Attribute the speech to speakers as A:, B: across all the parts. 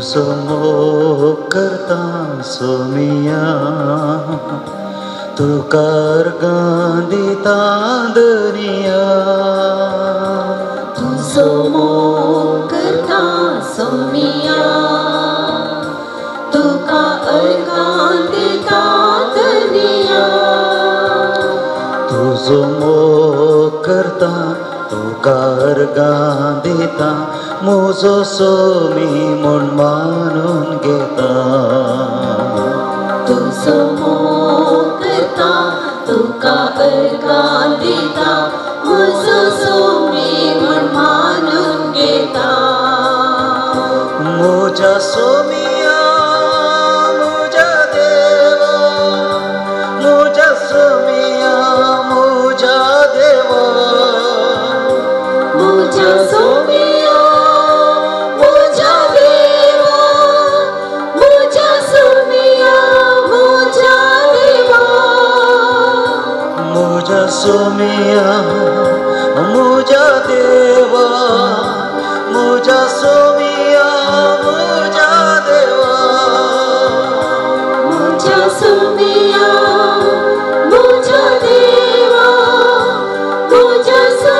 A: समोग करता सोमिया तुका अर्गां दिता दुनिया
B: तू समोग करता सोमिया तुका अर्गां दिता दुनिया
A: तू समोग करता तुका अर्गां दिता मुजो सोमी म्हूण मानून घेता
B: तू समोग करता तुका अर्गां दिता मुजो सोमी म्हूण मानून घेता
A: म्हज्या सोमिया म्हज्या देवा म्हज्या सोमिया म्हज्या देवा
B: म्हज्या सोमिया म्हज्या देवा म्हज्या सोमिया म्हज्या देवा
A: म्हज्या सोमिया म्हज्या देवा म्हज्या सोमिया म्हज्या देवा
B: म्हज्या सोमिया म्हज्या देवा म्हज्या सोमिया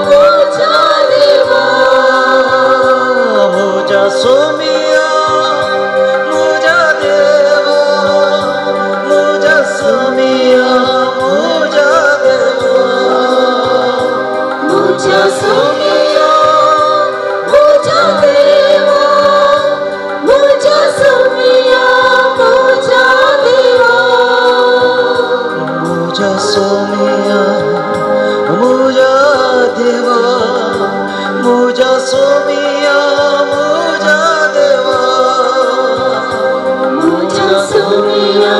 B: म्हज्या देवा
A: म्हज्या सोमिया म्हज्या देवा म्हज्या सोमिया म्हज्या देवा
B: म्हज्या सोमिया म्हज्या देवा म्हज्या सोमिया म्हज्या देवा
A: म्हज्या सोमिया म्हज्या देवा म्हज्या सोमिया म्हज्या देवा
B: म्हज्या सोमिया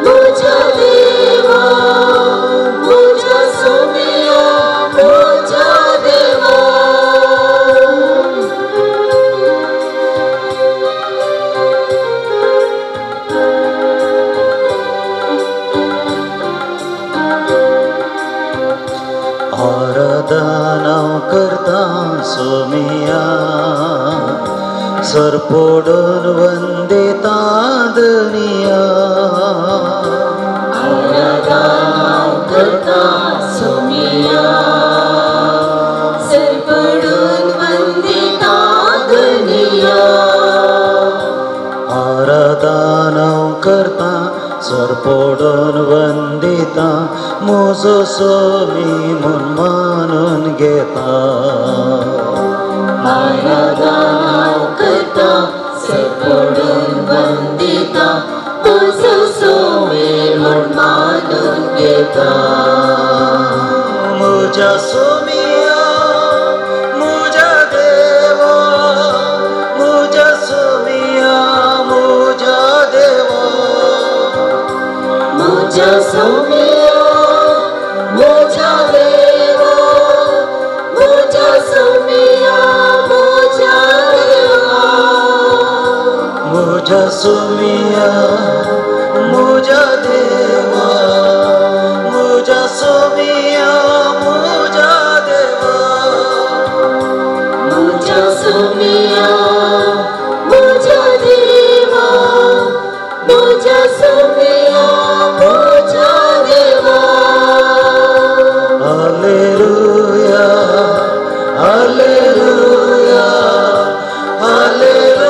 B: म्हज्या देवा म्हज्या सोमिया म्हज्या देवा
A: आराधना करता सोमिया सरपोडून वंदिता दुनिया
B: आराधना करता सोमिया सरपडून वंदिता दुनिया
A: आराधना करता सरपोडून वंदिता म्हजो सोमी म्हूण मानून घेता
B: आराधना करता सरपडून वंदिता म्हजो सोमी म्हूण मानून घेता
A: म्हज्या सोमिया म्हज्या देवा म्हज्या सोमिया म्हज्या देवा
B: म्हज्या सोमिया म्हज्या देवा म्हज्या सोमिया म्हज्या देवा
A: म्हज्या सोमिया म्हज्या देवा म्हज्या सोमिया म्हज्या देवा
B: म्हज्या सोमिया म्हज्या देवा म्हज्या सोमिया म्हज्या देवा
A: hallelujah hallelujah hallelujah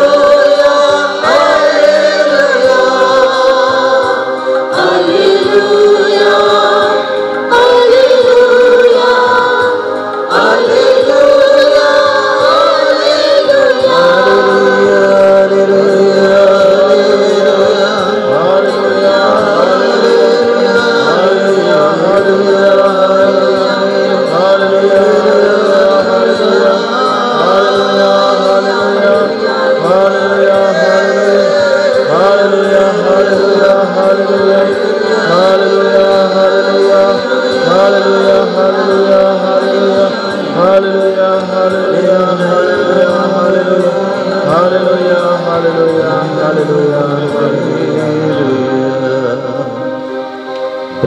B: hallelujah hallelujah hallelujah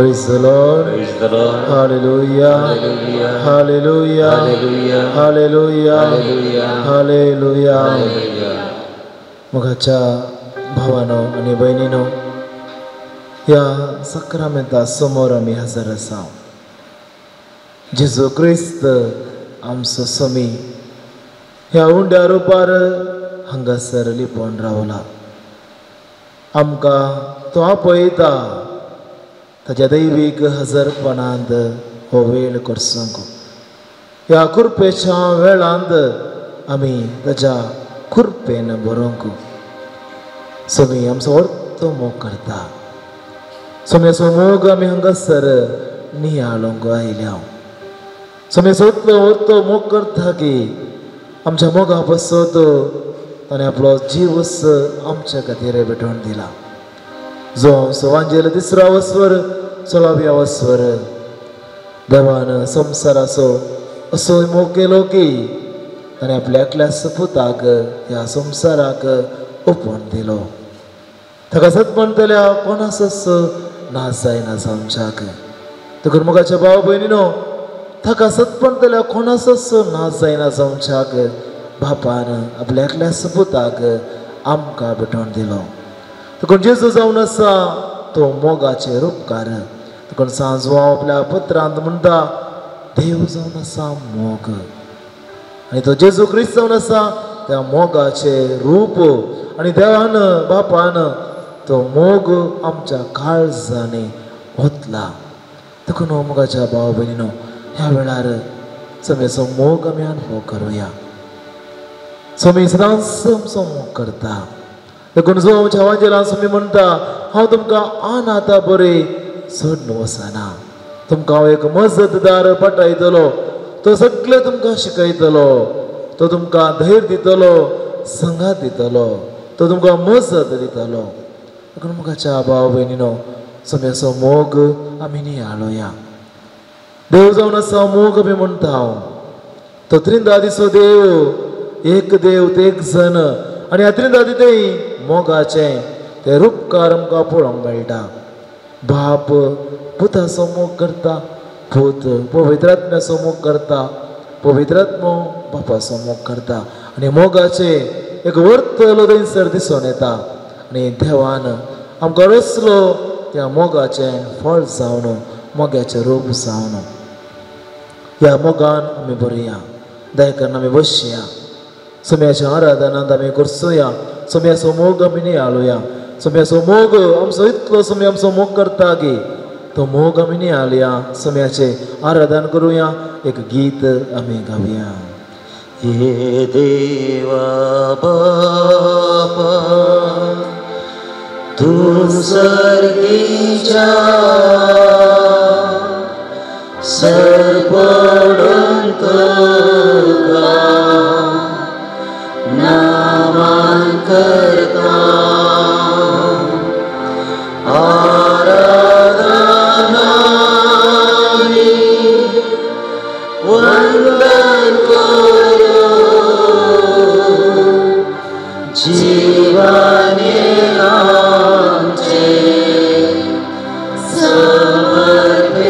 A: Praise the Lord.
B: Praise the Lord.
A: Hallelujah.
B: Hallelujah.
A: Hallelujah.
B: Hallelujah.
A: Hallelujah.
B: Hallelujah.
A: Hallelujah.
B: Hallelujah.
A: मुखाच्या भावानो आणि बहिणीनो, ह्या सक्रामेंता समोर आमी हजर आसा. जेजू क्रिस्त आमचो स्वामी ह्या उंड्या रुपार हांगासर लिपोवन रावला. आमकां तो आपयता ताच्या दैवीक हजरपणांत हो वेळ करसूंक. ह्या कुरपेच्या वेळांत आमी ताच्या कुरपेन बरोवंक स्वामी आमचो व्हरतो मोग करता. स्वाम्याचो मोग आमी हांगासर नियाळोंक आयल्या. स्वाम्याचो व्हरतो मोग करता की आमच्या मोगा बसत ताणें आपलो जीवस आमच्या खातीर भेटोवन दिला. जो वांजेल 3रा वस्वर 16व्या वस्वर देवान संवसाराचो असो मोग केलो की ताणें आपल्या एकल्या पुताक ह्या संवसाराक ओपोवन दिलो. ताका सतपणतल्या कोणासच नाश जायना आमच्याक. देखून मोगाच्या भाव भयणीनो, ताका सतपणतल्या कोणासच नाश जायना आमच्याक बापान आपल्या एकल्या पुताक आमकां भेटोवन दिलो. देखून जेजू जावन आसा तो मोगाचेर उपकार. देखून सांज हांव आपल्या पत्रांत म्हणटा, देव जावन आसा मोग, आनी तो जेजू क्रिस्त जावन आसा त्या मोगाचे रूप. आनी देवान बापान तो मोग आमच्या काळजांनी ओतला. देखून मोगाच्या भाव भयणीनो, ह्या वेळार स्वाम्याचो मोग आमी अनुभव करुया. स्वामी सदांच आमचो मोग करता. देखून जो आमच्या वांजेलान स्वामी म्हणटा, हांव तुमकां आतां बरें सोडून वचना. तुमकां हांव एक मजतदार पाठयतलो. तो सगळें तुमकां शिकयतलो. तो तुमकां धैर्य दितलो, संगात दितलो. तो तुमकां मजत दितलो. देखून मोगाच्या भाव भयणीनो, स्वाम्याचो मोग आमी नियाळोया. देव जावन आसा मोग आमी म्हणटा हांव. तो त्रिंदादीचो देव, एक देव ते एक जन. आनी ह्या त्रिंदादीतय मोगाचें ते रूपकार आमकां पळोवंक मेळटा. बाप पुताचो मोग करता, पूत पवित्रात्म्याचो मोग करता, पवित्रात्मो बापाचो मोग करता. आनी मोगाचे एक वर्तलो थंयसर दिसून येता. आनी देवान आमकां रचलो त्या मोगाचें फळ जावन, मोग्याचें रूप जावन. ह्या मोगान आमी बरया. दयेकन आमी बसया. स्वाम्याच्या आराधनांत आमी करसुया. स्वाम्याचो मोग आमी नियाळुया. स्वाम्याचो मोग आमचो इतलो स्वामी आमचो मोग करता की तो मोग आमी नियाळुया. स्वाम्याचे आराधन करुया. एक गीत आमी गावया.
B: हे देवा बापा, तू सर्गीच्या सरपडून तुका नामान करता. आराधनानी वंदन करू जीवाने आमचे समर्पिता.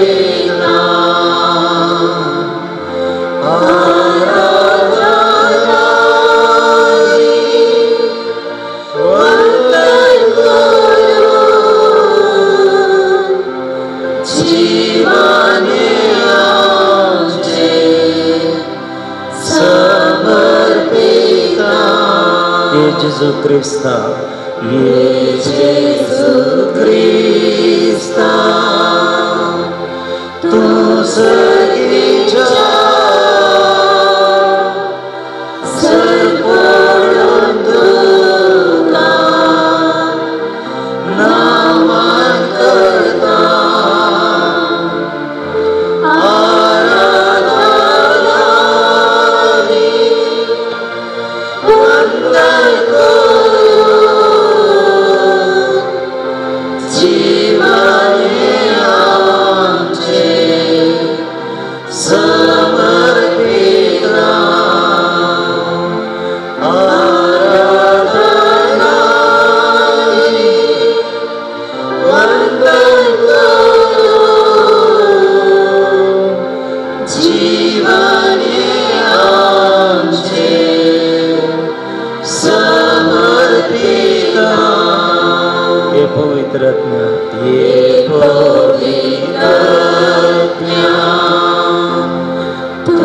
B: Jesu Krista, Jesu Krista, tu sergija serpodon tuka naman karta.
C: पवित्रज्ञ
B: ये पवित्रज्ञ तू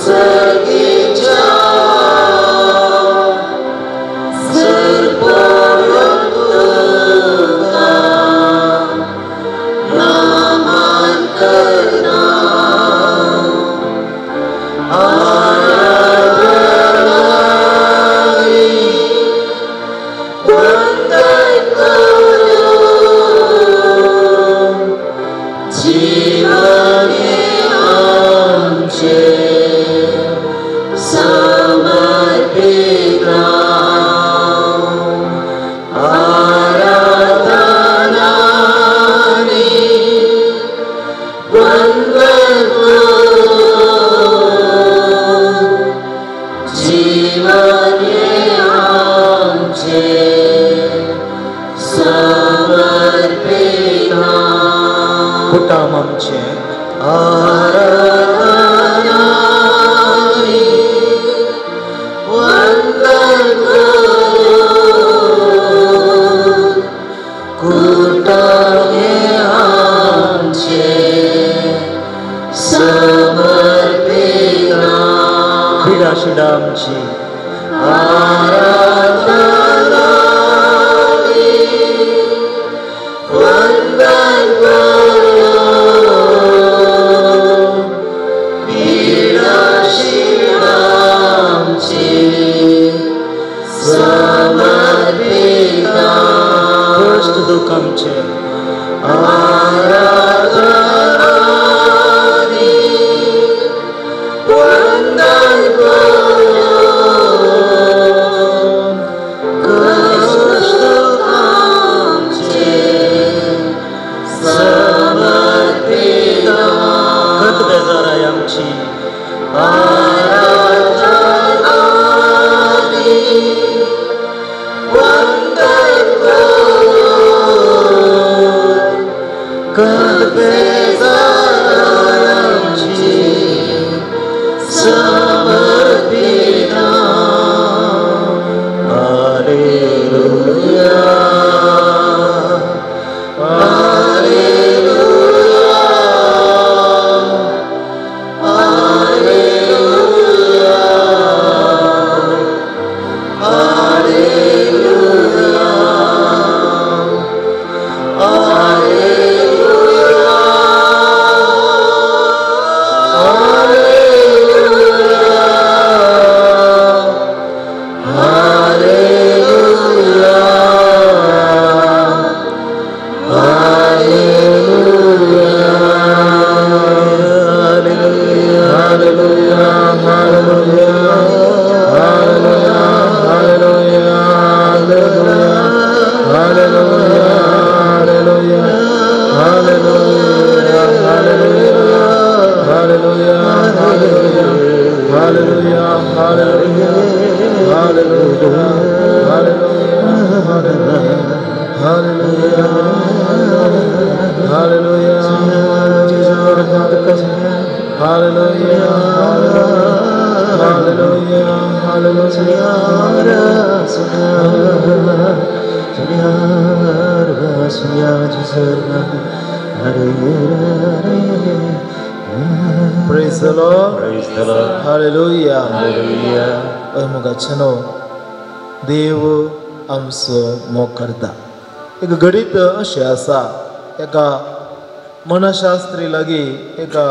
B: सगळीच्या सर्वोत्तम नामान करना
C: कुटाम आमचे पिडा शिडा आमची कष्ट दुःख आमचे खत बेजाराय आमची कद बेजाराय आमची समर्पिता hallelujah hallelujah hallelujah hallelujah
A: Praise the Lord.
C: Praise the Lord.
A: Hallelujah.
C: Hallelujah.
A: ओय मुगाचनो देव आमचो मोग करता. एक गणित अशें आसा एका मनशास्त्री लागीं एका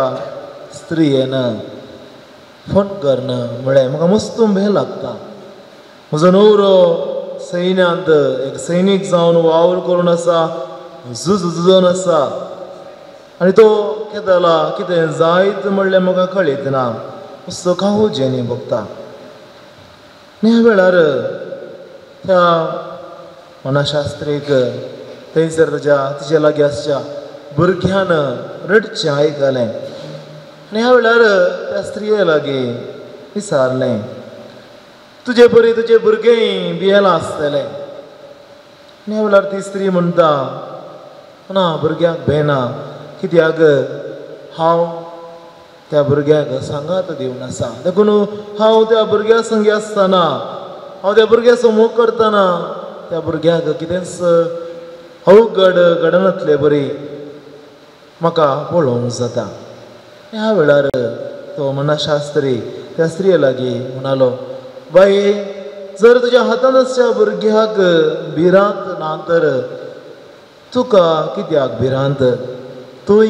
A: स्त्रीयेन फोन करना म्हळ्यार म्हाका मस्त भें लागता. म्हजो न्हवरो सैन्यांत एक सैनीक जावन वावर करून आसा, झुजून आसा आनी तो केदला कितें जायत म्हणलें म्हाका कळीत ना. मस्त खावू जेनी बगता. ह्या वेळार त्या मनशास्त्रीक थंयसर तिचे लागीं आसच्या भुरग्यान रडचें आयकलें आनी ह्या वेळार त्या स्त्रिये लागीं विचारलें, तुजे परी तुजें भुरगें भियेलां आसतलें. आनी ह्या वेळार ती स्त्री म्हणटा, ना भुरग्याक भेना, कित्याक हांव त्या भुरग्याक सांगात दिवन आसा. देखून हांव त्या भुरग्या संगी आसतना, हांव त्या भुरग्याचो मोग करतना त्या भुरग्याक कितेंच अवघड घडणांतले बरी म्हाका पळोवंक जाता. ह्या वेळार तो मनाशास्त्री त्या स्त्रिये लागीं म्हणालो, बाये, जर तुज्या हातांत आसच्या भुरग्याक भिरांत ना तर तुका कित्याक भिरांत? तुय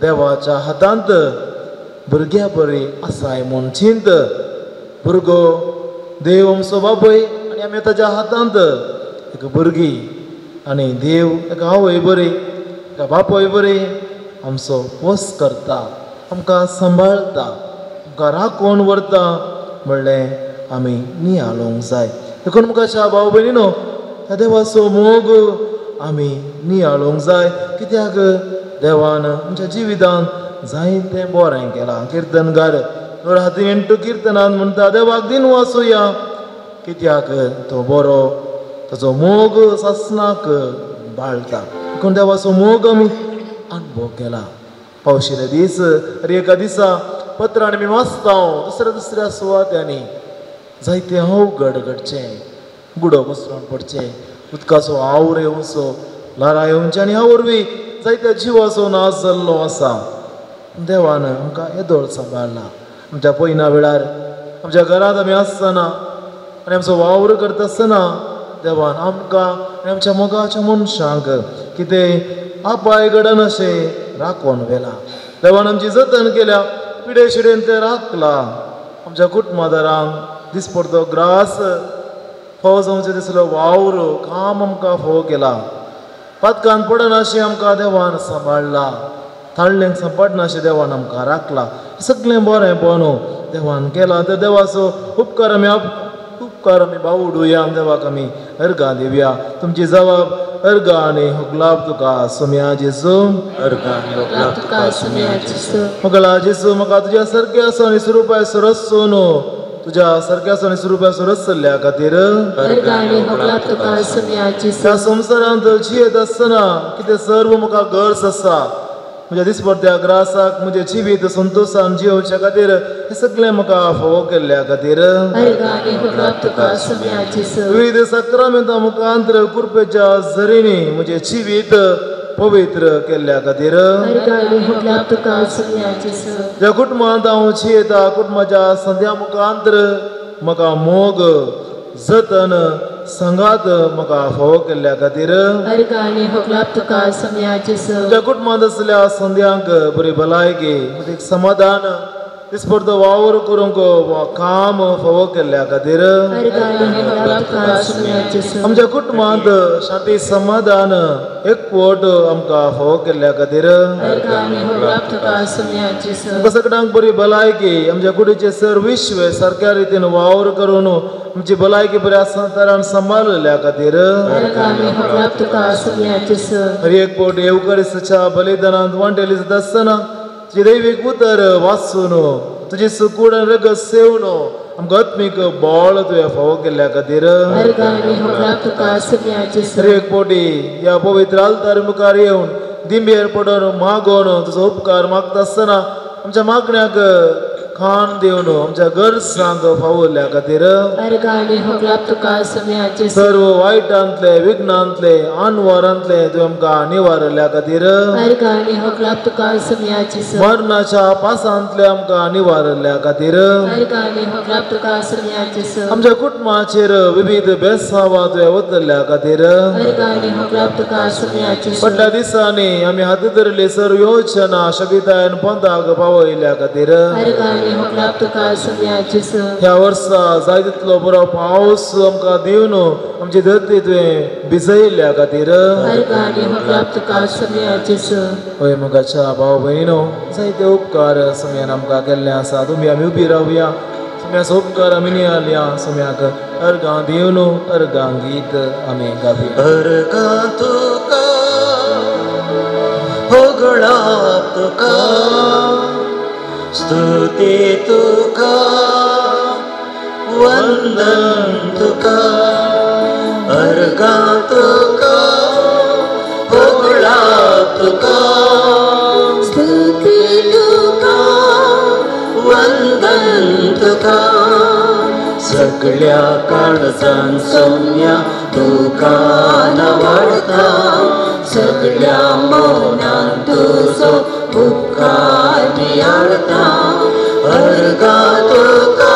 A: देवाच्या हातांत भुरग्या बरी आसाय म्हूण चिंत. भुरगो देव आमचो बापूय आनी आमी ताच्या हातांत एक भुरगीं आनी देव एका आवय बरी एका बापूय बरी आमचो पोस करता, आमकां सांबाळटा, आमकां राखून व्हरता म्हणलें आमी नियाळोंक जाय. देखून मुखाच्या भाव भयणीनो, ह्या देवाचो मोग आमी नियाळोंक जाय. कित्याक देवान आमच्या जिवितांत जायतें बरें केलां. कीर्तनकार 108 किर्तनांत म्हणटा, देवाक दिन वासुया कित्याक तो बरो, ताचो मोग सासणाक बाळटा. देखून देवाचो मोग आमी अनुभव केला. पावशिले दीस एका दिसा पत्रां आमी वाचता दुसऱ्या सुवात्यांनी जायते अवघड घडचें, बुडो घुसळून पडचें, उदकाचो आवर येवचो, लारां येवचें आनी ह्या वरवीं जायत्या जिवाचो नाश जाल्लो आसा. देवान आमकां येदोळ सांबाळला. आमच्या पयना वेळार आमच्या घरांत आमी आसतना आनी आमचो वावर करता आसतना देवान आमकां आनी आमच्या मोगाच्या मनशांक कितें आपाय घडन अशें राखून व्हेला. देवान आमची जतन केल्या, पिडे शिडेन तें राखला. आमच्या कुटुंबादारांक दिसपडतो ग्रास फोव जावचें दिसलो वावर काम आमकां फोव केला. पातकान पडनाशें आमकां देवान सांबाळला. थाळ्ळेंक सांपडनाशें देवान आमकां राखला. सगळें बरेंपण देवान केलां. तर देवाचो उपकार आमी बावडुया, देवाक आमी अर्गां दिवया. तुमची जबाब अर्गां आनी होगलाब तुका सुम्या जेजू.
C: अर्गां आनी होगलाब तुका सुम्या जेजू.
A: मोगला जेजू, म्हाका तुज्या सारक्या आनी स्वरुपाय सरसून तुज्या सारक्या आनी स्वरुपाय सरसल्या खातीर
C: अर्गां आनी होगलाब तुका सुम्या जेजू.
A: ह्या संवसारांत जियेत आसतना कितें सर्व म्हाका गरज आसा, म्हज्या दिसपट्ट्या ग्रासाक म्हजें जिवीत संतोशान जियोवच्या खातीर हें सगळें म्हाका फोव केल्ल्या खातीर विविध सक्रामेंतां मुखांतर कृपेच्या झरींनी म्हजें जिवीत पवित्र केल्ल्या खातीर ज्या कुटुंबांत हांव जियेता, कुटुंबाच्या संद्या मुखांतर म्हाका मोग जतन संगात म्हाका फोव केल्ल्या खातीर ज्या कुटुंबांत आसल्या संद्यांक बरी भलायकी, एक समाधान, दिसपडतो वावर करूंक काम फोव केल्ल्या खातीर आमच्या कुटुंबांत शांती समाधान एकवट आमकां फोव केल्ल्या खातीर आमकां सगळ्यांक बरी भलायकी, आमच्या कुडीचे सर विश्व सारक्या रितीन वावर करून आमची भलायकी बऱ्या तरान सांबाळल्या खातीर हर एक पोट येवकारिस्ताच्या बलिदानांत वांटेली जाता आसतना तुजी दैवीक उतर वाचून तुजी सुकूड रगत सेवन आमकां आत्मीक बळ तुवें फोव केल्ल्या खातीर हर एक पोटी ह्या पवित्र आल्तार मुखार येवन दिंबेर पडून मागोवन तुजो उपकार मागता आसतना आमच्या मागण्याक खाण दिवन आमच्या गरजांक फावोरल्या खातीर सर्व वायटांतले विघ्नांतले आनवारांतले तुवें आमकां निवारल्या खातीर मरणाच्या पासांतले आमकां निवारल्या खातीर आमच्या कुटुंबाचेर विविध बेसांवां तुवें उतरल्या खातीर फाटल्या दिसांनी आमी हात धरली सर्व योजना शबितायन पंथाक पावयल्या खातीर ह्या वर्सा जाय तितलो बरो पावस आमकां दिवन आमची धरती तुवें भिजयल्या खातीर हय मोगाच्या भाव भयणीनो, जायते उपकार समयान आमकां केल्ले आसा. तुमी आमी उबी रावया, समयाचो उपकार आमी नियाळया. समयाक अर्गां दिवन अर्गां गीत आमी गावया.
C: अर्गां तुका होगळाब तुका स्तुती तुका वंदन तुका. अर्गां तुका होगळाब तुका स्तुती तुका वंदन तुका. सगळ्या काळजान सौम्या तुका वाढता सगळ्या मौनान तुझो उपकार नियाळता अर्गा तुका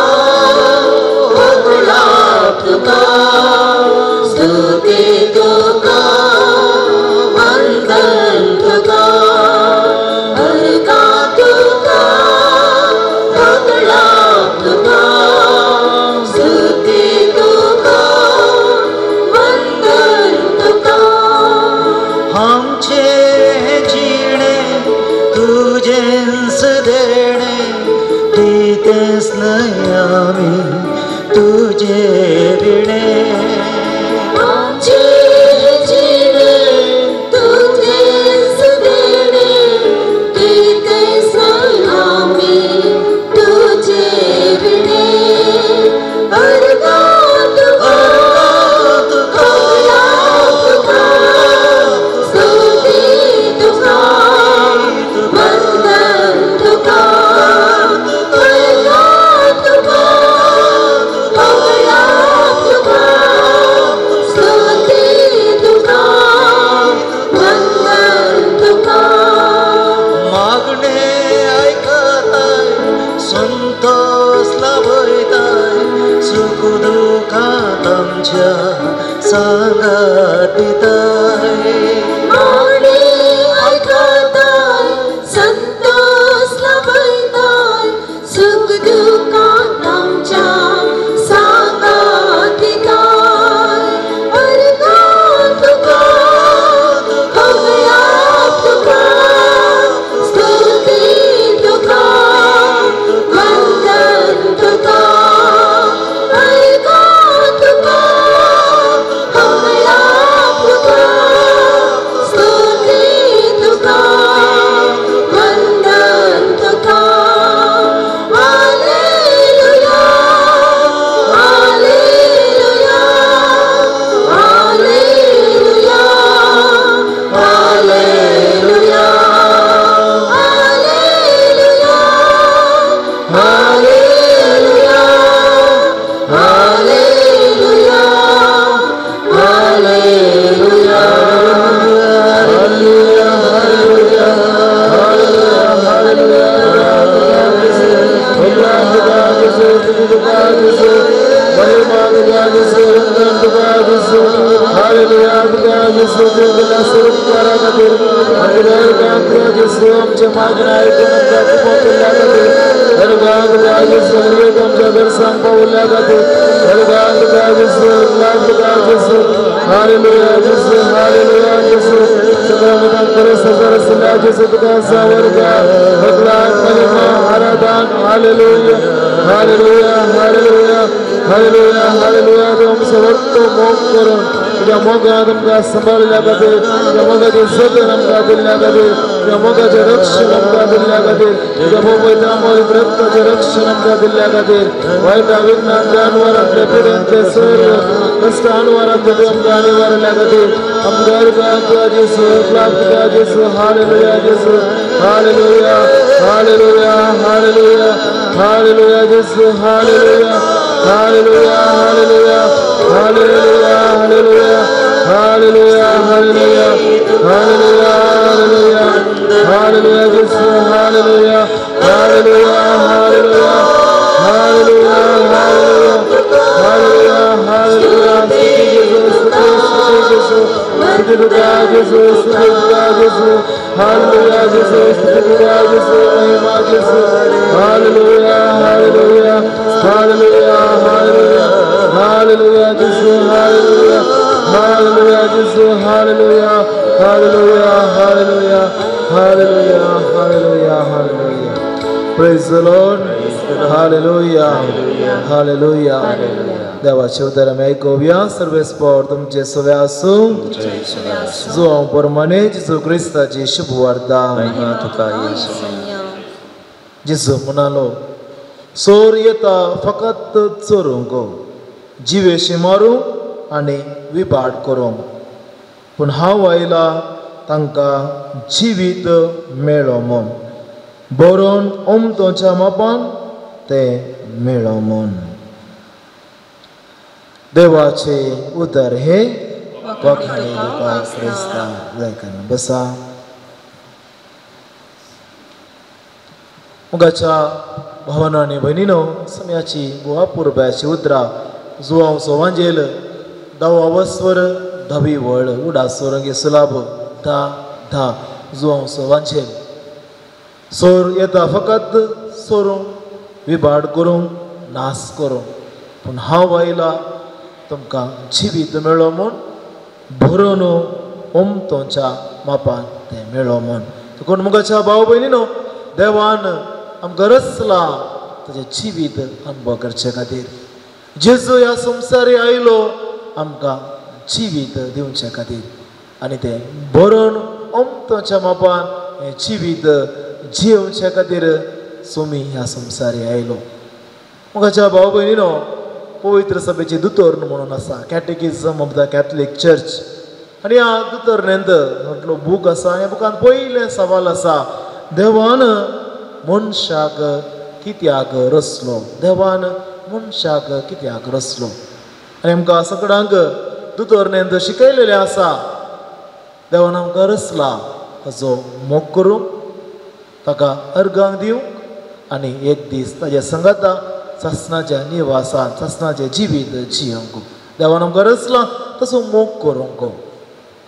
C: वगळाप तुका स्तुती तुका वंदन तुका अर्गा तुका वगळाप तुका स्तुती तुका वंदन तुका आमचे जिणे तुजेंच देणे दितेस न्हय आमी तुजे रिणे आमचे जिणे तुजेंच देणे दितेस न्हय आमी तुजे रिणे अर्गा तुका तुका स्तुती तुका वंदन तुका अर्गा तुका तुका स्तुती तुका वंदन तुका मागणे ऐकताय संतोष लाभयताय सुख दुखात आमच्या सांगात दिताय मागणे ऐकताय संतोष लाभयताय सुख दुखात आमच्या सांगात दिताय अर्गा तुका वगळाप तुका स्तुती तुका वंदन तुका अर्गा तुका वगळाप तुका स्तुती तुका वंदन तुका hallelujah hallelujah hallelujah hallelujah hallelujah hallelujah hallelujah hallelujah
A: संभाळल्या खातीर तुज्या मोगाची जतन आमकां दिल्ल्या खातीर तुज्या मोगाचें रक्षण आमकां दिल्ल्या खातीर तुज्या पवित्र अमोल रक्ताचें रक्षण आमकां दिल्ल्या खातीर वायट विघ्नांतल्या अनवरांतल्या पिड्यांतले सर्व कश्ट अनवरांतले तूं आमकां निवारल्या खातीर आमकां तुका जेसू तुका जेसू हालेलुया जेसू हालेलुया हालेलुया हालेलुया हालेलुया जेसू hallelujah hallelujah hallelujah hallelujah hallelujah Hallelujah, hallelujah, hallelujah, hallelujah, hallelujah, Jesus, hallelujah, hallelujah, hallelujah, hallelujah, hallelujah, hallelujah, hallelujah, Jesus, Jesus, Jesus, Jesus, hallelujah, Jesus, Jesus, hallelujah, hallelujah, hallelujah, hallelujah, hallelujah, Jesus, hallelujah. Hallelujah, Jesus, hallelujah, hallelujah, hallelujah, hallelujah, hallelujah, hallelujah. Praise the Lord. Hallelujah, hallelujah. देवाचे उतर आमी आयकुया सर्वेस्पर तुमचे सगळे आसूं जो प्रमाणे जेजू क्रिस्ताची शुभ वार्ता तुका जेजू म्हणालो चोर येता फकत चोरूंक जिवेशी मारूंक आनी विभाट करूंक पूण हांव आयला तांकां जिवीत मेळो म्हूण बरोवन ओमतोच्या मापान ते मेळो म्हूण देवाचे उदर हे वखाणी तुका क्रिस्ता जायकान बसा. मुगाच्या भावना आणि बहिणीनो समयाची बुवा पुरब्याची उतरा जुवांव सोवांजेल दावा वस्वर धवी वळ उडा सोरंगी सुलाभ धा धा जुवांव सोवांजेल सोर येता फकत सोरूंक विभाड करूंक नाश करूंक पूण हांव आयला तुमकां जिवीत मेळ्ळो म्हूण भरून ओमतोच्या मापान तें मेळ्ळो म्हूण. देखून मुगाच्या भाव भयणीनो देवान आमकां रचला ताचें जिवीत अनुभव करचे खातीर. जेजू ह्या संवसारी आयलो आमकां जिवीत दिवचे खातीर आनी तें बरोवन ओमतोच्या मापान हें जिवीत जिवचे खातीर सोमी ह्या संवसारी आयलो. मुगाच्या भाव भयणीनो पवित्र सभेची दुतोर्ण म्हणून आसा कॅटेकिझम ऑफ द कॅथलीक चर्च आनी ह्या दुतोर्णेंत म्हटलो बूक आसा. ह्या बुकान पयलें सवाल आसा देवान मनशाक कित्याक रचलो. देवान मनशाक कित्याक रचलो आनी आमकां सगळ्यांक दुतोर्णेंत शिकयलेलें आसा देवान आमकां रचला ताचो मोग करूंक ताका अर्गांक दिवंक आनी एक दीस ताच्या संगता ससनाच्या निवासान ससनाचें जिवीत जियोंक. देवान आमकां रचला तसो मोग करूंक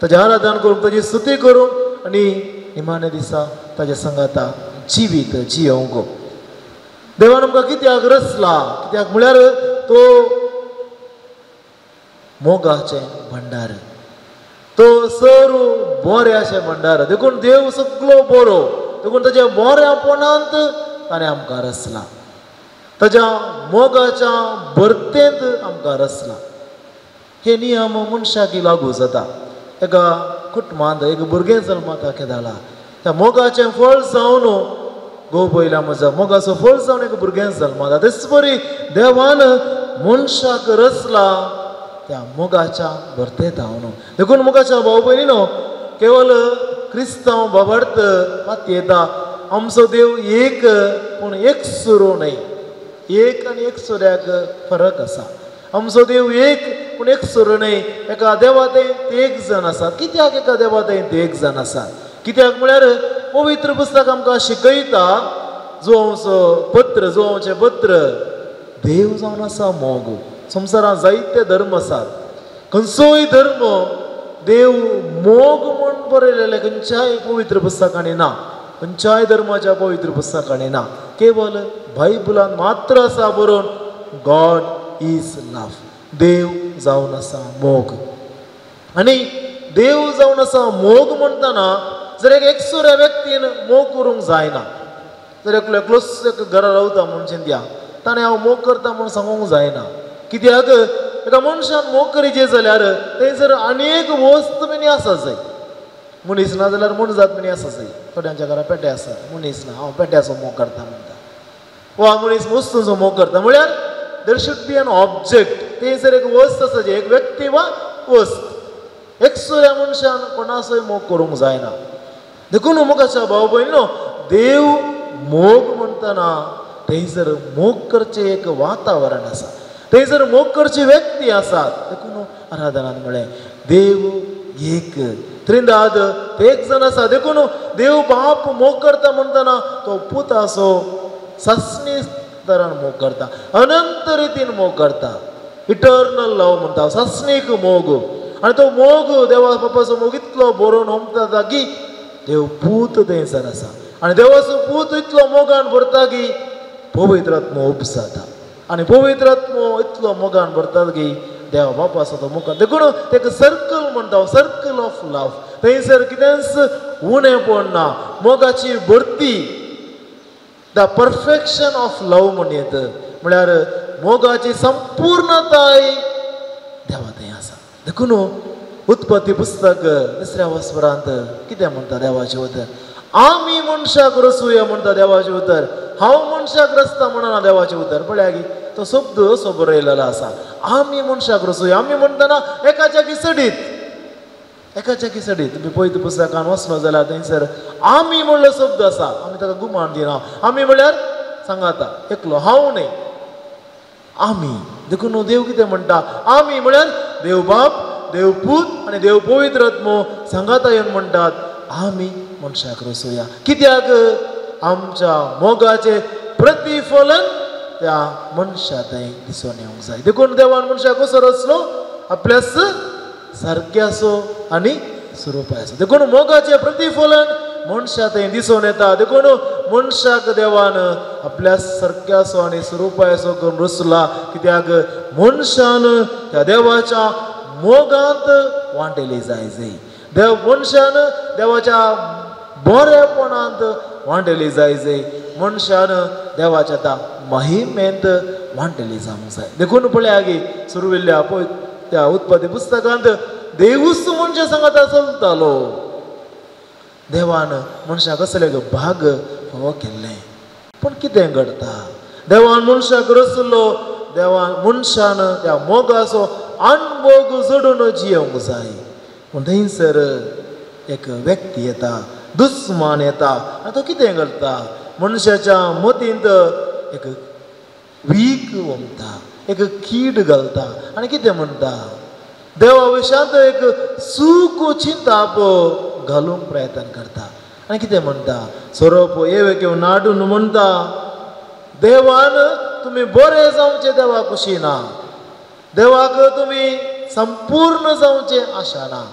A: ताचें आराधन करूंक ताची स्तुती करूंक आनी निमाणे दिसा ताच्या संगता जिवीत जियोंक. देवान आमकां कित्याक रचला कित्याक म्हळ्यार तो मोगाचें भंडार तो सरू बोऱ्याचें भंडार. देखून देव सगळो बरो देखून ताच्या बोऱ्यापणांत ताणें आमकां रचला ताच्या मोगाच्या भरतेंत आमकां रचला. हे नियम मनशाकी लागू जाता. एका कुटुंबांत एक भुरगें जल्माक दाखयताला त्या मोगाचें फळ जावन गो पयल्या म्हज्या मोगाचो फळ जावन एक भुरगें जल्माक तेच बरी देवान मनशाक रचला त्या मोगाच्या भरतेंत हांव. देखून मोगाच्या भाव भयणीनो केवळ क्रिस्तांव बाबार्थ मातयेता आमचो देव एक पूण एक सुरो न्हय. एक आनी एक सुऱ्याक फरक आसा. आमचो देव एक पूण एक सुरो न्हय. एका देवातेंत एक जण आसात. कित्याक एका देवातेंत एक जण आसात कित्याक म्हळ्यार पवित्र पुस्तक आमकां शिकयता जुवांवचो पत्र जुवांवचें पत्र देव जावन आसा मोग. संवसारांत जायते धर्म आसात खंयचोय धर्म देव मोग म्हूण बरयलेले खंयच्याय पवित्र पुस्तकांनी ना. खंयच्याय धर्माच्या पवित्र पुस्तकांनी ना. केवळ बायबलान मात्र आसा बरोवन गॉड इज लव. देव जावन आसा मोग आनी देव जावन आसा मोग म्हणटना जर एक एकसुऱ्या व्यक्तीन मोग करूंक जायना. जर एकलो एकलोच घरा रावता मनशान त्या ताणें हांव मोग करता म्हूण सांगूंक जायना. कित्याक एका मनशान मोग करीचे जाल्यार थंयसर आनीक वस्त बीन आसा जाय. मनीस ना जाल्यार मनजात बीन आसा जाय. थोड्यांच्या घरा पेटे आसात मनीस ना हांव पेट्याचो मोग करता म्हणटा वा मनीस वस्तूचो मोग करता म्हळ्यार देर शूड बी एन ऑब्जेक्ट. थंयसर एक वस्त आसा एक व्यक्ती वा वस्त. एकसुऱ्या मनशान कोणाचोय मोग करूंक जायना. देखून मोगाच्या भाव भयणीनो देव मोग म्हणटना थंयसर मोग करचें एक वातावरण आसा. थंयसर मोग करची व्यक्ती आसात. देखून आराधनांत म्हळें देव एक त्रिंदाद एक जण आसा. देखून देव बाप मोग करता म्हणटना तो पूत आसो ससनी तरान मोग करता अनंत रितीन मोग करता. इटर्नल लव म्हणटा ससनीक मोग आनी तो मोग देवा बापाचो मोग इतलो बरोवन ओमता की देव पूत थंयसर आसा आनी देवाचो पूत इतलो मोगान भरता की पवित्र आत्मो उपसाता आनी पवित्र आत्मो इतलो मोगान भरता की देवा बापा आसा तो मोगान. देखून तेका सर्कल म्हणटा सर्कल ऑफ लव. थंयसर कितेंच उणें पडना. मोगाची भरती द परफेक्शन ऑफ लव म्हणीत म्हळ्यार मोगाची संपूर्णताय देवा थंय आसा. देखून उत्पत्ती पुस्तक 3ऱ्या वस्परांत कितें म्हणटा देवाचें उतर आमी मनशाक रचुया म्हणटा देवाचें उतर. हांव मनशाक रचता म्हणना देवाचें उतर. पळया की तो शब्द असो बरयलेलो आसा आमी मनशाक रचुया. आमी म्हणटना एकाच्या किसडीत एकाच्या किसडीत तुमी पयत पुस्तकान वचलो जाल्यार थंयसर आमी म्हणलो शब्द आसा. आमी ताका गुमान दिना. आमी म्हळ्यार सांगाता एकलो हांव न्हय आमी देखून देव कितें म्हणटा आमी म्हळ्यार देव बाप देव पूत आनी देव पवित्र आत्मो सांगाता येवन म्हणटात आमी मनशाक रचोया कित्याक आमच्या मोगाचे प्रतिफलन त्या मनशा थंय दिसून येवंक जाय देखून देवान मनशाक कसो रचलो आपल्यास सारक्याचो आनी स्वरुपाचो देखून मोगाचे प्रतिफलन मनशा थंय दिसून येता देखून मनशाक देवान आपल्या सारक्याचो आनी स्वरुपाचो करून रचला कित्याक मनशान त्या देवाच्या मोगांत वांटेली जाय देव मनशान देवाच्या बरेपणांत वांटेली जाय मनशान देवाच्या त्या महिमेंत वांटेली जावंक जाय देखून पळया गे सुरविल्ल्या पळय त्या उत्पत्ती पुस्तकांत देवूच मनशा सांगाता चलतालो देवान मनशाक कसले भाग हो केल्ले पूण कितें घडता देवान मनशाक रचलो देवान मनशान त्या मोगाचो अणभोग जोडून जियोंक जाय पूण थंयसर एक व्यक्ती येता दुस्मान येता आनी तो कितें करता मनशाच्या मतींत एक वीक वमता एक कीड घालता आनी कितें म्हणटा देवा विशयांत एक सूख चिंताप घालूंक प्रयत्न करता आनी कितें म्हणटा सोरोप येवेक येवन नाडून म्हणटा देवान तुमी बरे जावचे देवाक खुशी ना देवाक तुमी संपूर्ण जावचे आशा ना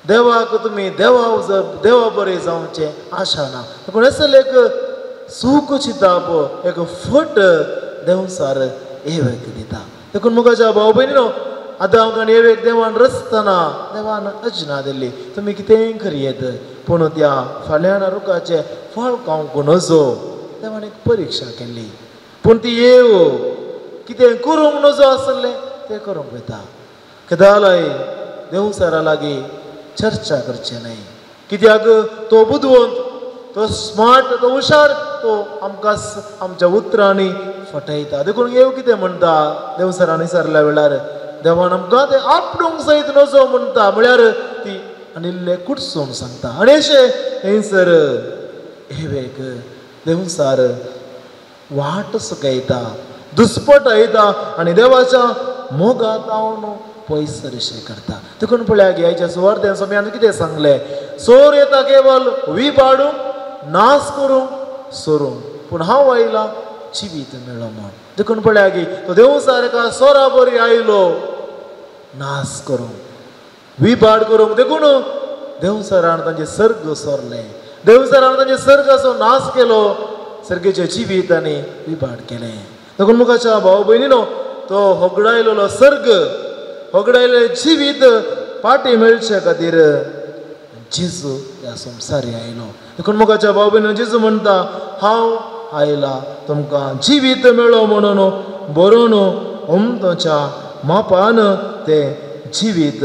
A: देवाक तुमी देवा बरे जावचे आशा ना देखून असले एक सूख चिंताप एक फट देवसार येवेक दिता देखून मुखाच्या भाव भयणीनो आतां आमकां येवेक देवान रचतना देवान अजना दिल्ली तुमी कितेंय करियेत पूण त्या फाल्यां रुखाचें फळ खावंक नजो देवान एक परिक्षा केल्ली पूण ती येव कितें करूंक नजो आसलें तें करूंक वता कदालय देवसारा लागीं चर्चा करचें न्हय कित्याक तो बुदवंत तो स्मार्ट तो हुशार तो आमकां आमच्या उतरांनी फटयता देखून येव कितें म्हणटा देवसरांनी विचारल्या वेळार देवान आमकां तें आपणूंक सयत नजो म्हणटा म्हळ्यार ती आनिल्लें कुटसून सांगता आनी अशें थंयसर येवेक देवसार वाट सुकयता दुस्पट येता आनी देवाच्या मोगात हांव पयसरशें करता देखून पळया गे ह्याच्या सुवार्थेन समयान कितें सांगलें चोर येता केवल विबाडूंक नाश करूंक सोरूंक पूण हांव आयला जिवीत मेळो म्हण देखून पळया गे तो देवसार एका सोरा बरी आयलो नाश करूंक विबाड करूंक देखून देवसारान तांचे सर्ग सोरले देवसारान तांचे सर्गाचो नाश केलो सर्गेचे जिवीत आनी विबाड केलें देखून मुखाच्या भाव भयणीनो तो होगडायलेलो सर्ग होगडायले जिवीत पाटी मेळचे खातीर जेजू ह्या संवसारी आयलो देखून मुखाच्या भाव भयणीनो जेजू म्हणटा हांव आयला तुमकां जिवीत मेळो म्हणून बरोवन उमतोच्या मापान तें जिवीत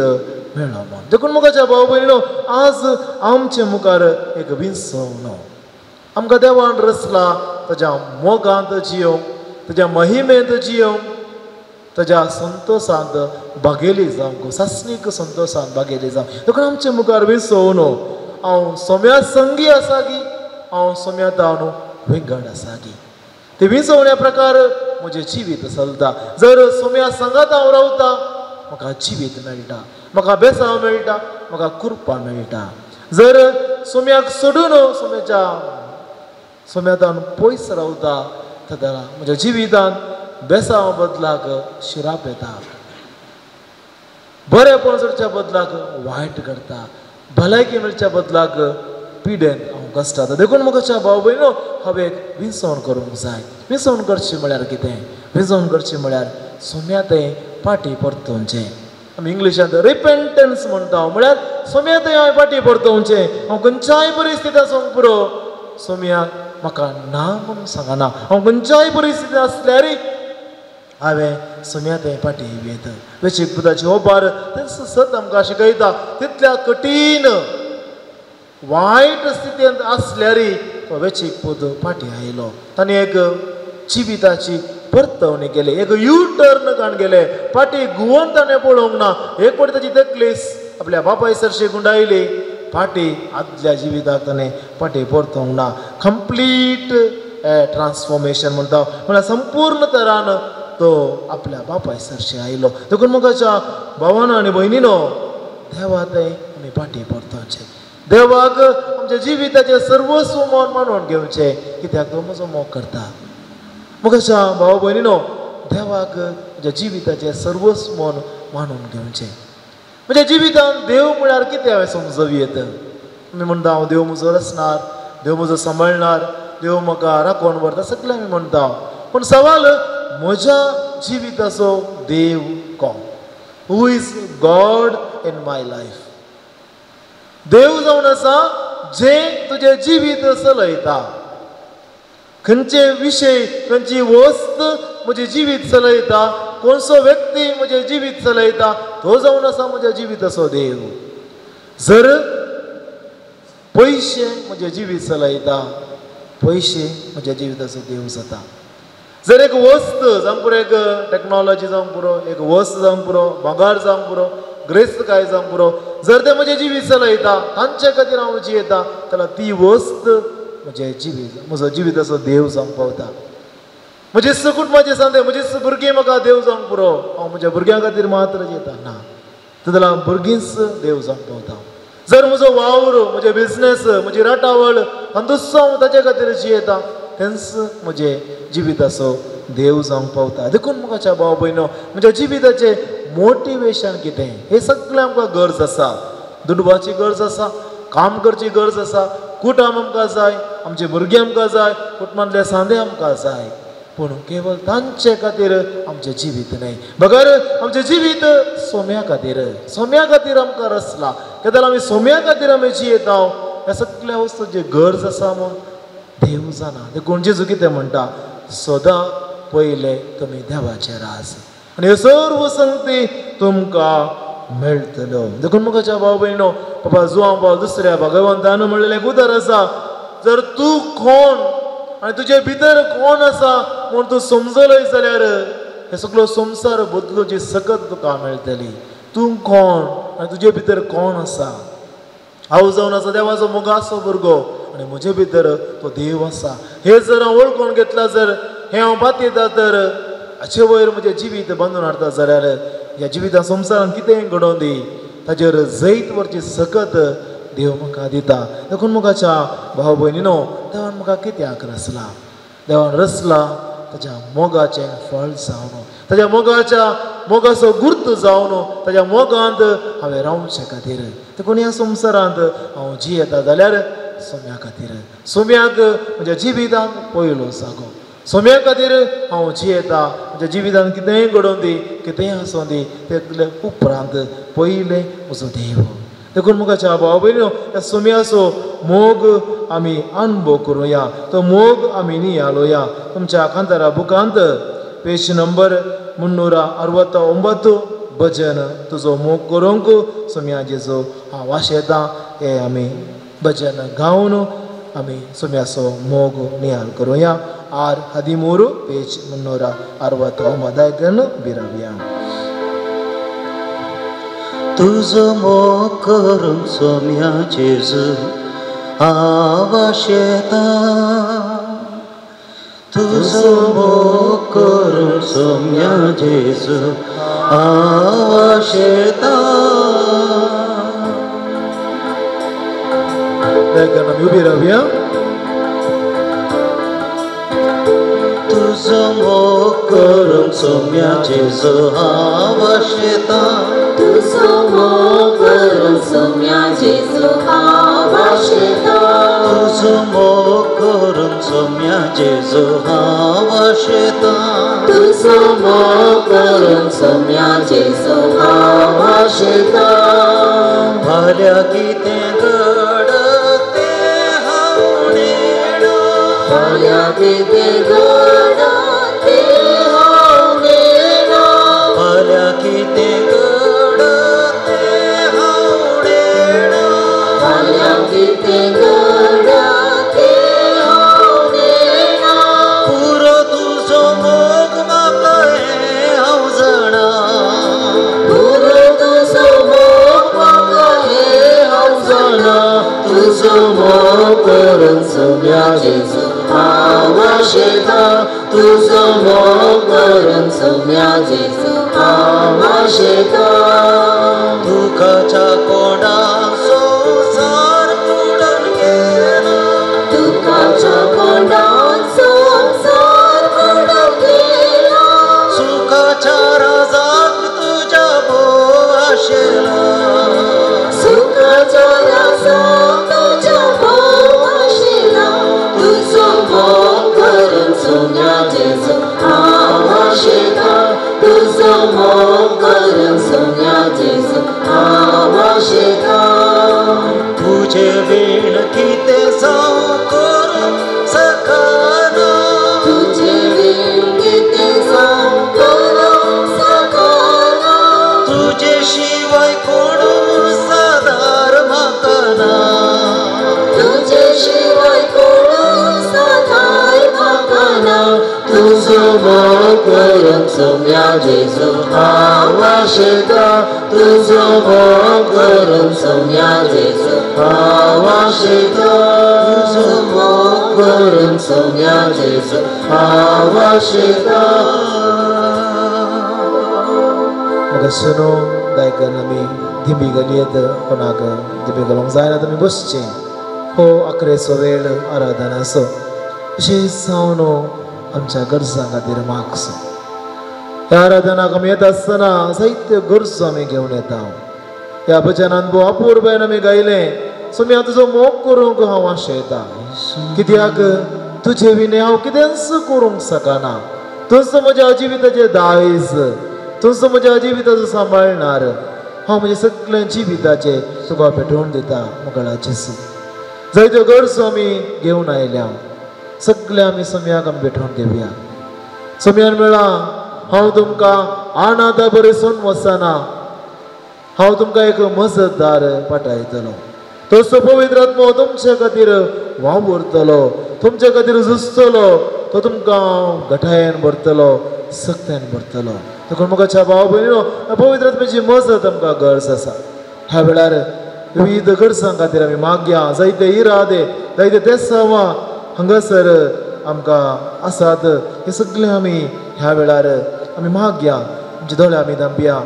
A: मेळो म्हण देखून मुखाच्या भाव भयणीनो आज आमचे मुखार एक विंसवणो आमकां देवान रचला ताच्या मोगांत जियोंक ताच्या महिमेंत जियोंक ताच्या संतोषांत बागेली जावंक सासणीक संतोषांत बागेली जावंक देखून आमचे मुखार विंसवणो हांव सोम्या संगी आसा गी हांव सोम्यात हांव विंगड आसा गी ते विंसवण्या प्रकार म्हजें जिवीत चलता जर सोम्या सांगात हांव रावता म्हाका जिवीत मेळटा म्हाका बेसांव मेळटा म्हाका कृपा मेळटा जर सोम्याक सोडून सोम्यात हांव पयस रावता जाल्यार म्हज्या जिवितांत बेसांव बदलाक शिराप येता बरेपण जोडच्या बदलाक वायट करता भलायकी मेळच्या बदलाक पिडेंत हांव कश्टाता देखून मुखाच्या भाव भयणो हांवें विंसवण करूंक जाय विंसवण करचें म्हळ्यार कितें विंसवण करचें म्हळ्यार सोम्यातें पाटी परतोवचें आमी इंग्लिशांत रिपेंटन्स म्हणटा म्हळ्यार सोम्यातें हांवें पाटी परतोवचें हांव खंयच्याय परिस्थिती आसूंक पुरो सोम्याक म्हाका ना म्हणून सांगना हांव खंयच्याय परिस्थिती आसल्यारय हांवें सोम्यातें पाटी येत वेचीक पुताची होबार तें सत आमकां शिकयता तितल्या कठीण वायट स्थितींत आसल्यारय तो वेचीक पूत पाटी आयलो ताणें एक जिविताची परतवणी केली एक यू टर्न काण गेले पाटी घुंवन ताणें पळोवंक ना एक फावटी ताची तकलीस आपल्या बापाय सरशी गुंडायली पाटी आदल्या जिविताक ताणें पाटी परतवंक ना कंप्लीट ट्रान्सफॉर्मेशन म्हणटा म्हळ्यार संपूर्ण तरान तो आपल्या बापायसरशी आयलो. देखून मुखाच्या भावानो आनी भयणीनो, देवाक आमी पाटी परतोवचे. देवाक आमच्या जिविताचे सर्वस्व मानून घेवचे, कित्याक तो म्हजो मोग करता. मुखाच्या भाव भयणीनो, देवाक म्हज्या जिविताचे सर्वस्व मानून घेवचे. म्हणजे जिवितांत देव म्हळ्यार कितें हांवें समजवीत. आमी म्हणटा हांव देव म्हजो रचणार, देव म्हजो सांबाळणार, देव म्हाका राखण व्हरता, सगळें आमी म्हणटा. पूण सवाल, म्हज्या जिविताचो देव कोण? Who is God in my life? देव जावन आसा जे तुजें जिवीत चलयता. खंयचे विशय, खंयची वस्त म्हजें जिवीत चलयता, कोणसो व्यक्ती म्हजें जिवीत चलयता, तो जावन आसा म्हज्या जिविताचो देव. जर पयशे म्हजें जिवीत चलयता, पयशे म्हज्या जिविताचो देव जाता. जर एक वस्त जावं पुरो, एक टॅक्नॉलॉजी जावं पुरो, एक वस्त जावं पुरो, भांगार जावं पुरो, ग्रेस्तकाय जावं पुरो, जर ते म्हजें जिवीत चलयता, तांचे खातीर हांव जियेता, जाल्यार ती वस्त म्हजें जिवीत, म्हजो जिविताचो देव जावंक पावता. म्हजे कुटुंबाचे सांगते, म्हजी भुरगीं म्हाका देव जावंक पुरो, हांव म्हज्या भुरग्यां खातीर मात्र जियेता ना, जाल्यार भुरगींच देव जावंक पावता. जर म्हजो वावर, म्हजे बिझनेस, म्हजी राटावळ, अंदुस्सो हांव ताचे खातीर जियेता, तेंच म्हजे जिविताचो देव जावंक पावता. देखून मुखाच्या भाव भयणो, म्हज्या जिविताचें मोटिवेशन कितें? हे सगळें आमकां गरज आसा. दुडबाची गरज आसा, काम करची गरज आसा, कुटुंब आमकां जाय, आमचे भुरगीं आमकां जाय, कुटुंबांतले सांदे आमकां जाय. पूण केवळ तांचे खातीर आमचें जिवीत न्हय. बगर आमचें जिवीत सोम्या खातीर आमकां रचला. कित्याक आमी सोम्या खातीर आमी जियेता. ह्या सगळ्या वस्तूंची गरज आसा म्हूण देव जाणा. देखून जेजू कितें म्हणटा, सदां पयले तुमी देवाचे रास आनी ह्यो सर्व संगती तुमकां मेळटल्यो. देखून मुखाच्या भाव भयणो, बाबा जुआंव पावल दुसऱ्या भगवंतान म्हणलेलें एक उतर आसा, जर तूं कोण आनी तुजे भितर कोण आसा म्हूण तूं समजलय जाल्यार हे सगळो संवसार बदलूची सकत तुका मेळटली. तूं कोण आनी तुजे भितर कोण आसा? हांव जावन आसा देवाचो मोगाचो भुरगो आनी म्हजे भितर तो देव आसा. हे जर हांव वळखून घेतला, जर हे हांव बातयता, तर हाचे वयर म्हजें जिवीत बांदून हाडटा, जाल्यार ह्या जिविता संवसारान कितेंय घडोवन दी, ताचेर जैत वरची सकत देव म्हाका दिता. देखून मुखाच्या भाव भयणीनो, देवान म्हाका कित्याक रचला? देवान रचला ताच्या मोगाचें फळ जावन, ताच्या मोगाचो गुर्त जावन, ताच्या मोगांत हांवें रावचे खातीर. देखून ह्या संवसारांत हांव जियेता जाल्यार सोम्या खातीर. सोम्याक म्हज्या जिवितांत पयलो जागो. सोम्या खातीर हांव जियेता. म्हज्या जिवितांत कितेंय घडोवन दी, कितेंय आसूं दी, तेतले उपरांत पयलें म्हजो देव. देखून मुखाच्या भाव भयणीनो, ह्या सोम्याचो मोग आमी अनुभव करुया, तो मोग आमी नियालोया. तुमच्या कांतारा बुकांत पेज नंबर 369 भजन तुजो मोग करूंक सोम्या जेजो हांव आशेता, हे आमी भजन गावन आमी सोम्याचो मोग नियाल करुया. आर 13 पेज 369 बिरावया.
C: तुझो मोग करूंक सोम्या जेजू हांव आशेता. तुझो मोग करूंक सोम्या जेजू हांव आशेता.
A: आमी उबी रावया.
C: तुझो मोग करूंक सोम्या जेजू हांव आशेता.
B: तुझो मोग करूंक सोम्या जेजू हांव आशेता.
C: तुझो मोग करूंक सोम्या जेजू हांव आशेता.
B: तुझो मोग करूंक सोम्या जेजू हांव आशेता.
C: फाल्यां कितें घडते हांव नेडो.
B: फाल्यां कितें घडते हांव नेडो.
C: फाल्यां कितें घडते हांव नेडो.
B: फाल्यां कितें घडते हांव नेडो.
C: पुरो तुजो मोग म्हाका हें हांव जाणा.
B: पुरो तुजो मोग म्हाका हें हांव जाणा. तुजो मोग करूंक सोम्या जेजू हांव आशेता. सोम्या जेजू आवाशेता
C: दुःखाच्या कोंडा संसार बुडून गेला
B: दुःखाच्या कोंडात संसार बुडून गेला
C: सुखाच्या राजाक तुझ्या भोव आशेला
B: सुखाच्या राजाक तुझ्या भोव आशेला तुझो मोग करून सोम्या जेजू आवाशेता तुझो मोग करून सोम्या जेजू आवाशेता
C: तुझे वेळ किते जाऊ करू सकाना
B: तुझे वीण किती जाऊ करू सकाना
C: तुझे शिवाय कोण सादार म्हाका ना
B: तुझे शिवाय कोण साधार म्हाका ना तुझो मोग करून सोम्या जेजू आवाशेता तुझो मोग करून सोम्या जेजू आवाशेता तुझो मोग करून सोम्या जेजू आवाशेता
A: मग सुनो गायकन आमी दिमी गलयेत कोणाक दिमी गलोंक जायना तुमी बसचे हो अकरेचो वेळ आराधनाचो अशें जावन आमच्या गरजां खातीर मागचो ह्या आराधनाक आमी येता आसतना जायत्यो गरजो आमी घेवन येता ह्या भजनान भोव अपूर्वेन आमी गायलें सोमी हांव तुजो मोग करूंक हांव आशेता कित्याक तुजे विने हांव कितेंच करूंक शकना तूंच म्हज्या जिविताचे दायज तूंच म्हज्या जिविताचो सांबाळणार हांव म्हज्या सगळ्या जिविताचे तुका भेटोवन दिता मुखारा जेजू जायत्यो गरजो आमी घेवन आयल्या सगळे आमी सोम्याक आमी भेटोवन दिवया सोम्यान मेळा हांव तुमकां अनाथ बरेसून वचना हांव तुमकां एक मजतदार पाठयतलो तसो पवित्र आत्मो तुमचे खातीर वावुरतलो तुमचे खातीर झुजतलो तो तुमकां घटायेन भरतलो सक्त्यान भरतलो देखून मुखाच्या भाव भयणीनो पवित्र आत्म्याची मजत आमकां गरज आसा ह्या वेळार विविध गरजां खातीर आमी मागया जायते इरादे जायते तेसांवां हांगासर आमकां आसात हे सगळे आमी ह्या वेळार आमी मागया आमचे दोळे आमी धांपया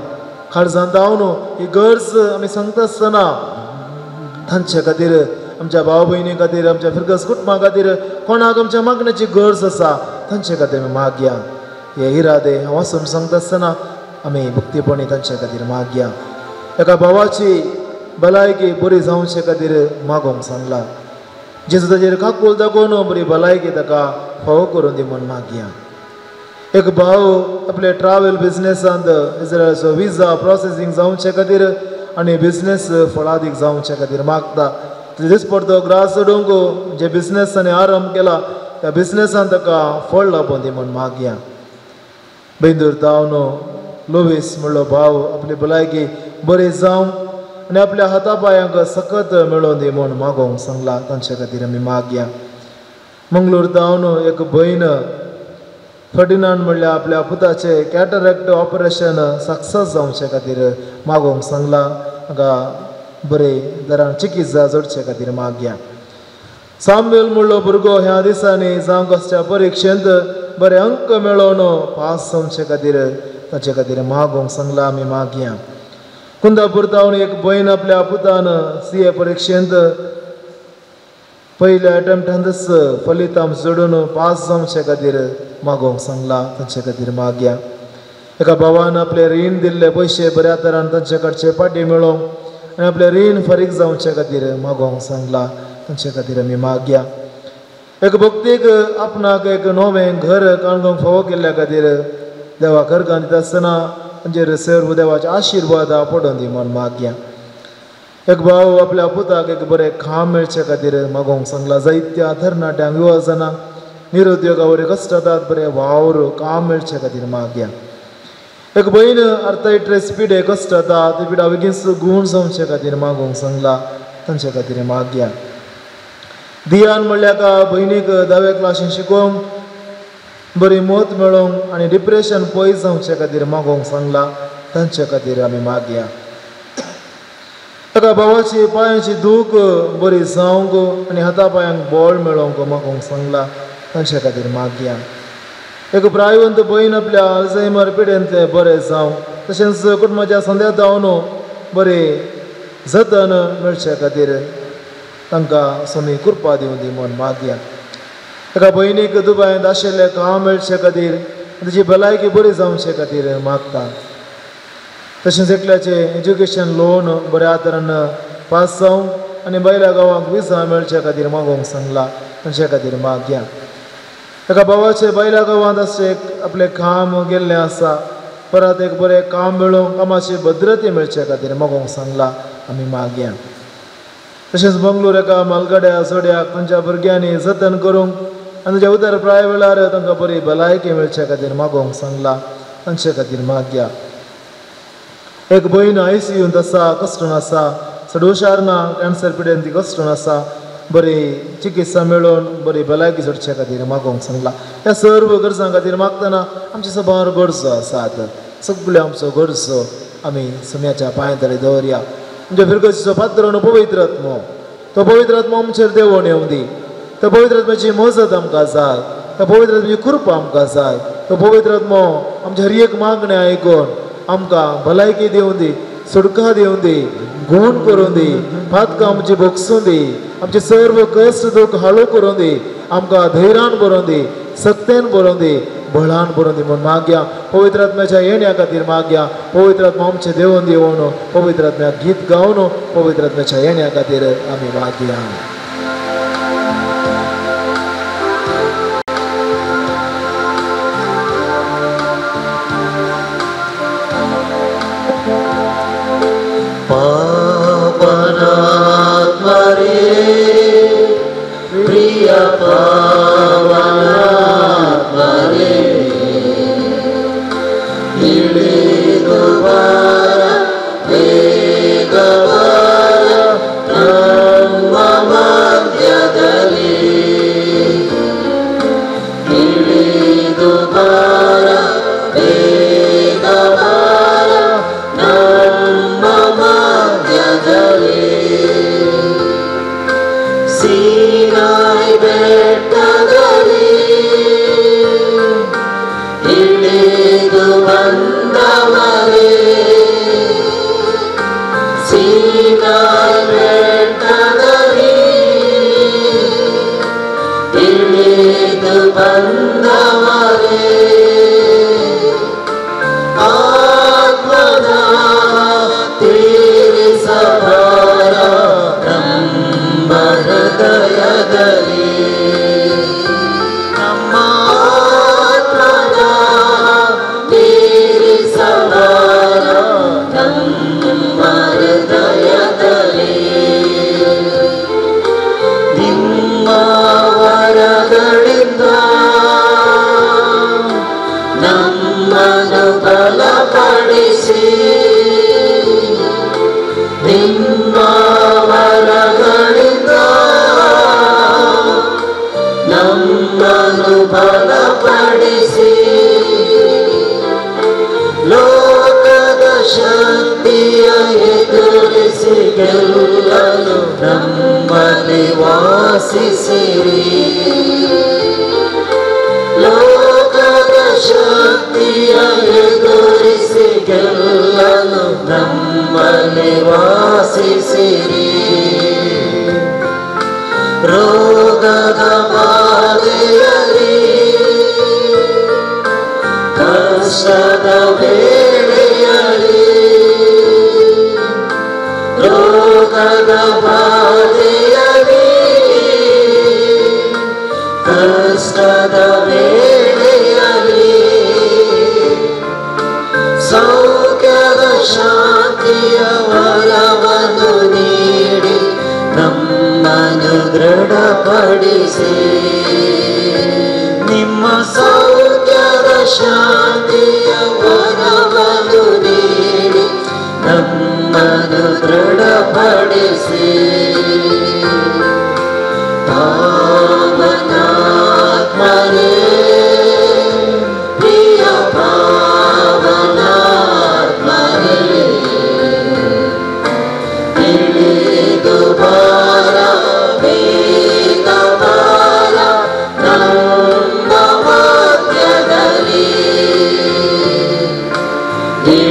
A: काळजांत धांवन ही गरज आमी सांगता आसतना तांचे खातीर आमच्या भाव भयणी खातीर आमच्या फिरगस कुटुंबा खातीर कोणाक आमच्या मागण्याची गरज आसा तांचे खातीर आमी मागया हे इरादे हांव वचून सांगता आसतना आमी भक्तीपणी तांचे खातीर मागया एका भावाची भलायकी बरी जावचे खातीर मागोंक सांगला जेजू ताचेर काकूल दाखोवन बरी भलायकी ताका फावो करून दी म्हूण मागया एक भाव आपले ट्रॅव्हल बिझनेसांत इस्रायलाचो विजा प्रोसेसींग जावचे खातीर आनी बिझनेस फळादीक जावचे खातीर मागता दिसपडतो ग्रास सोडूंक जे बिझनेस ताणें आरंभ केला त्या बिझनेसान ताका फळ लाभून दी म्हूण मागया बेंदूर तावन लोवीस म्हणलो भाव आपली भलायकी बरी जावं आनी आपल्या हाता पांयांक सकत मेळोवन दी म्हूण मागोंक सांगला तांचे खातीर आमी मागया मंगळूर तावन एक भयण फर्डिनांड म्हणल्या आपल्या पुताचे कॅटरॅक्ट ऑपरेशन सक्सेस जावचे खातीर मागोंक सांगला ताका बरे दरान चिकित्सा जोडचे खातीर मागया साम्युएल म्हणलो भुरगो ह्या दिसांनी जावंक आसच्या परिक्षेंत बरे अंक मेळोवन पास जावचे खातीर ताचे खातीर मागोंक सांगला आमी मागया कुंदापूर तावन एक भयण आपल्या पुतान CA परिक्षेंत पयल्या अटेम्प्टांतच फलितांश जोडून पास जावचे खातीर मागोंक सांगला तांचे खातीर मागया एका भावान आपले रीण दिल्ले पयशे बऱ्या तरान तांचे कडचे पाटी मेळोवंक आनी आपले रीण फारीक जावचे खातीर मागोंक सांगला तांचे खातीर आमी मागया एक भक्तीक आपणाक एक नवें घर काणकोंक फावो केल्ल्या खातीर देवा करकां दिता आसतना तांचेर सर्व देवाचे आशिर्वाद पडोवन दी म्हूण मागया एक भाव आपल्या पुताक एक बरें काम मेळचे खातीर मागोंक सांगला जायत्या तरणाट्यांक युवा जनांक निरुद्योगावरी कश्टातात बरें वावर काम मेळचे खातीर मागया एक भयण आर्थरायटीस पिडे कश्ट जाता ते पिडा बेगीन गुण जावचे खातीर मागोंक सांगला तांचे खातीर मागया दियान म्हणल्या का भयणीक 10वे क्लासीन शिकोवंक बरी मोत मेळोवंक आनी डिप्रेशन पयस जावचे खातीर मागोंक सांगला तांचे खातीर आमी मागया ताका भावाची पांयाची दूख बरी जावंक आनी हाता पांयांक बळ मेळोवंक मागोंक सांगला तांचे खातीर मागया एक प्रायवंत भयण आपल्या अल्झायमर पिडेंतले बरें जावं तशेंच कुटुंबाच्या संध्या जावन बरें जतन मेळचे खातीर तांकां समी कृपा दिवं दी म्हूण मागया. एका भयणीक दुबायंत आशिल्लें काम मेळचे खातीर ताची भलायकी बरी जावचे खातीर मागता. तशेंच एकल्याचें एज्युकेशन लोन बऱ्या तरेन पास जावं आनी बायल्या गांवांक विजा मेळचे खातीर मागोवंक सांगला तांचे खातीर मागया. एका भावाचे बायल्या गांवांत अशें आपलें काम गेल्लें आसा, परत एक बरें काम मेळोवंक कामाची भद्रती मेळचे खातीर मागोवंक सांगला आमी मागया. तशेंच बंगळूर एका मालगाड्या चोड्याक तांच्या भुरग्यांनी जतन करूंक आनी ताच्या उदर प्राय वेळार तांकां बरी भलायकी मेळचे खातीर मागोवंक सांगला तांचे खातीर मागया. एक भयण ICUंत आसा, कश्टून आसा, चड हुशार ना, कॅन्सर पिडेन ती कश्टून आसा, बरी चिकित्सा मेळोवन बरी भलायकी जोडचे खातीर मागोवंक सांगला. ह्या सर्व गरजां खातीर मागतना आमचे सभार गरजो आसात, सगळ्यो आमचो गरजो आमी सुम्याच्या पांय तळी दवरया. म्हणजे फिरगतीचो पात्र न्हू पवित्र आत्मो, तो पवित्र आत्मो आमचेर देवून येवं दी. तो पवित्र आत्म्याची मजत आमकां जाय, तो पवित्र आत्म्याची कृपा आमकां जाय. तो पवित्र आत्मो आमचे हर एक मागणें आयकून आमकां भलायकी दिवं दी, सुटका दिवं दी, गुण करूं दी, फातकां आमची भोगसूं दी, आमचे सर्व कश्ट दूख हाळू करूं दी, आमकां धैर्यान भरोवन दी, सत्तेन भरोवन दी, बळान भरोवन दी म्हूण मागया. पवित्र आत्म्याच्या येण्या खातीर मागया. पवित्र आत्मा आमचे देवून दिवून पवित्र आत्म्याक गीत गावन पवित्र आत्म्याच्या येण्या खातीर आमी मागया.
B: Bye.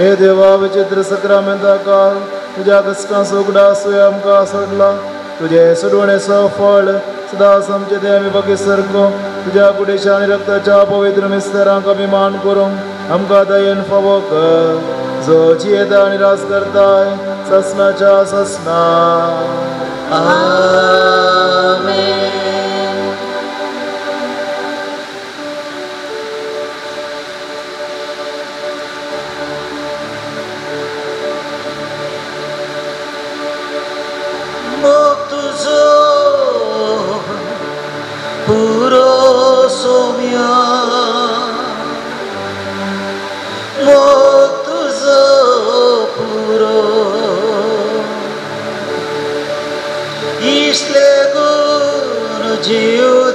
A: हे देवा विचित्र सक्रामेंता काल तुझ्या कस्कां सोगडा सोय आमकां सोडला तुझे सोडवणेचो फळ सदा समचे ते आमी बाकी सारको तुझ्या कुडीच्या आनी रक्ताच्या पवित्र मिस्तरांक अभिमान करूंक आमकां दयेन फावो कर जो जियेता आनी रास करताय ससनाच्या ससना
C: आमेन. मोग तुझो पुरो सोम्या मोग तुझो पुरो इश्ले गुण जीव